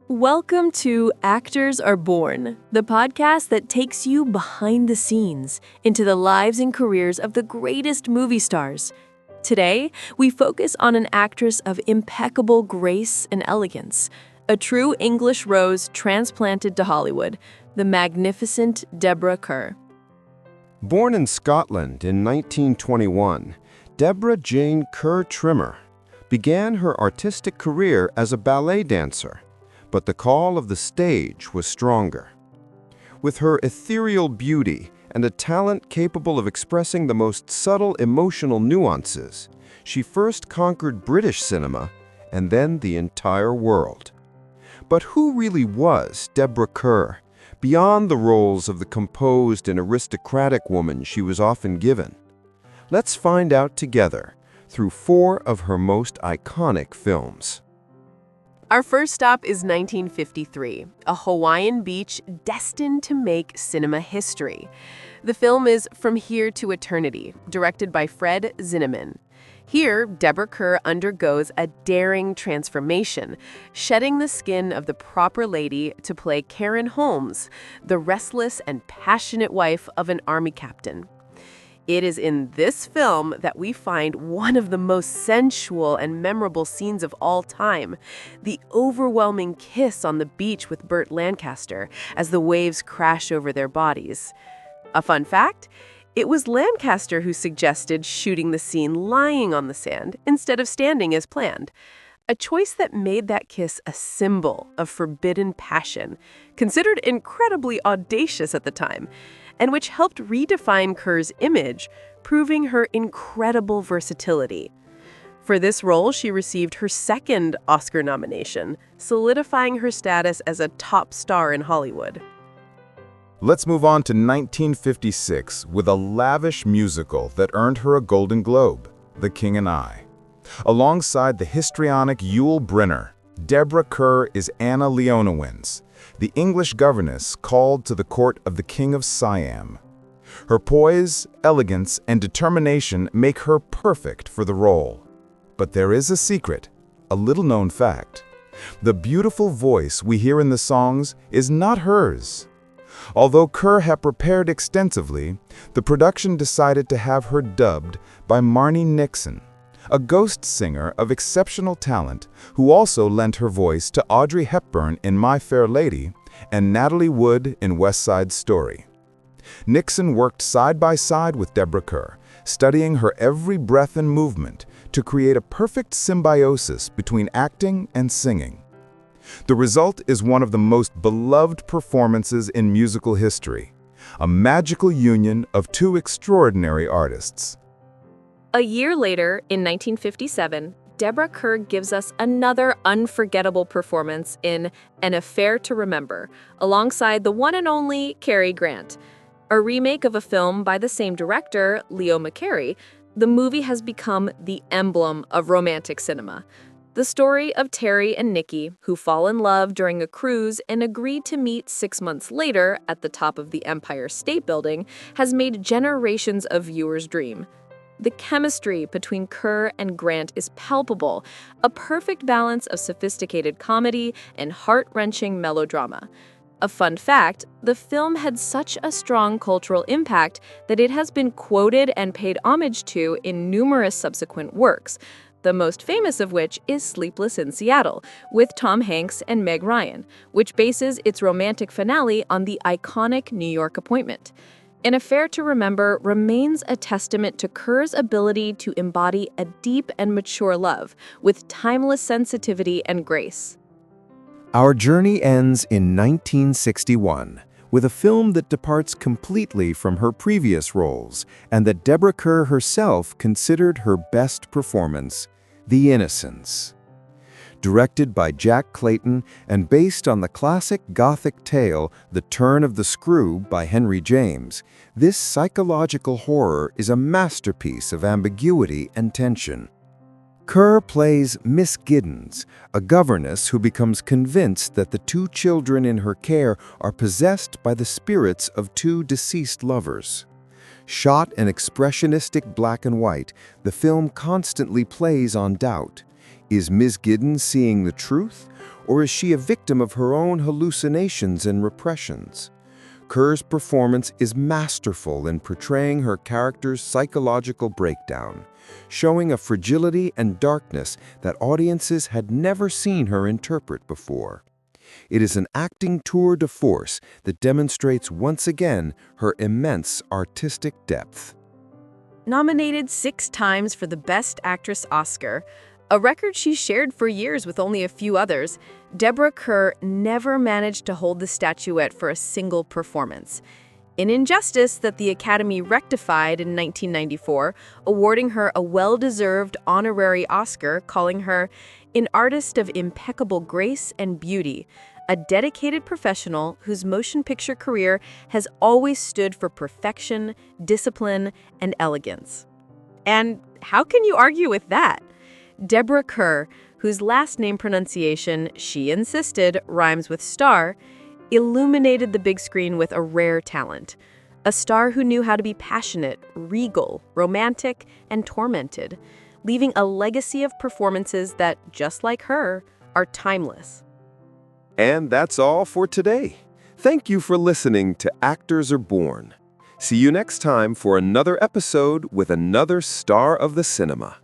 Welcome to Actors Are Born, the podcast that takes you behind the scenes into the lives and careers of the greatest movie stars. Today, we focus on an actress of impeccable grace and elegance, a true English rose transplanted to Hollywood, the magnificent Deborah Kerr. Born in Scotland in 1921, Deborah Jane Kerr Trimmer began her artistic career as a ballet dancer, but the call of the stage was stronger. With her ethereal beauty and a talent capable of expressing the most subtle emotional nuances, she first conquered British cinema and then the entire world. But who really was Deborah Kerr, beyond the roles of the composed and aristocratic woman she was often given? Let's find out together through 4 of her most iconic films. Our first stop is 1953, a Hawaiian beach destined to make cinema history. The film is From Here to Eternity, directed by Fred Zinnemann. Here, Deborah Kerr undergoes a daring transformation, shedding the skin of the proper lady to play Karen Holmes, the restless and passionate wife of an army captain. It is in this film that we find one of the most sensual and memorable scenes of all time, the overwhelming kiss on the beach with Burt Lancaster as the waves crash over their bodies. A fun fact, it was Lancaster who suggested shooting the scene lying on the sand instead of standing as planned, a choice that made that kiss a symbol of forbidden passion, considered incredibly audacious at the time, and which helped redefine Kerr's image, proving her incredible versatility. For this role, she received her second Oscar nomination, solidifying her status as a top star in Hollywood. Let's move on to 1956 with a lavish musical that earned her a Golden Globe, The King and I. Alongside the histrionic Yul Brynner, Deborah Kerr is Anna Leonowens, the English governess called to the court of the King of Siam. Her poise, elegance, and determination make her perfect for the role. But there is a secret, a little-known fact. The beautiful voice we hear in the songs is not hers. Although Kerr had prepared extensively, the production decided to have her dubbed by Marni Nixon, a ghost singer of exceptional talent who also lent her voice to Audrey Hepburn in My Fair Lady and Natalie Wood in West Side Story. Nixon worked side by side with Deborah Kerr, studying her every breath and movement to create a perfect symbiosis between acting and singing. The result is one of the most beloved performances in musical history, a magical union of 2 extraordinary artists. A year later, in 1957, Deborah Kerr gives us another unforgettable performance in An Affair to Remember, alongside the one and only Cary Grant. A remake of a film by the same director, Leo McCarey, the movie has become the emblem of romantic cinema. The story of Terry and Nikki, who fall in love during a cruise and agree to meet 6 months later at the top of the Empire State Building, has made generations of viewers dream. The chemistry between Kerr and Grant is palpable, a perfect balance of sophisticated comedy and heart-wrenching melodrama. A fun fact, the film had such a strong cultural impact that it has been quoted and paid homage to in numerous subsequent works, the most famous of which is Sleepless in Seattle, with Tom Hanks and Meg Ryan, which bases its romantic finale on the iconic New York appointment. An Affair to Remember remains a testament to Kerr's ability to embody a deep and mature love with timeless sensitivity and grace. Our journey ends in 1961 with a film that departs completely from her previous roles and that Deborah Kerr herself considered her best performance, The Innocents. Directed by Jack Clayton and based on the classic Gothic tale The Turn of the Screw by Henry James, this psychological horror is a masterpiece of ambiguity and tension. Kerr plays Miss Giddens, a governess who becomes convinced that the 2 children in her care are possessed by the spirits of 2 deceased lovers. Shot in expressionistic black and white, the film constantly plays on doubt. Is Ms. Giddens seeing the truth, or is she a victim of her own hallucinations and repressions? Kerr's performance is masterful in portraying her character's psychological breakdown, showing a fragility and darkness that audiences had never seen her interpret before. It is an acting tour de force that demonstrates once again her immense artistic depth. Nominated 6 times for the Best Actress Oscar, a record she shared for years with only a few others, Deborah Kerr never managed to hold the statuette for a single performance. An injustice that the Academy rectified in 1994, awarding her a well-deserved honorary Oscar, calling her an artist of impeccable grace and beauty, a dedicated professional whose motion picture career has always stood for perfection, discipline, and elegance. And how can you argue with that? Deborah Kerr, whose last name pronunciation, she insisted, rhymes with star, illuminated the big screen with a rare talent. A star who knew how to be passionate, regal, romantic, and tormented, leaving a legacy of performances that, just like her, are timeless. And that's all for today. Thank you for listening to Actors Are Born. See you next time for another episode with another star of the cinema.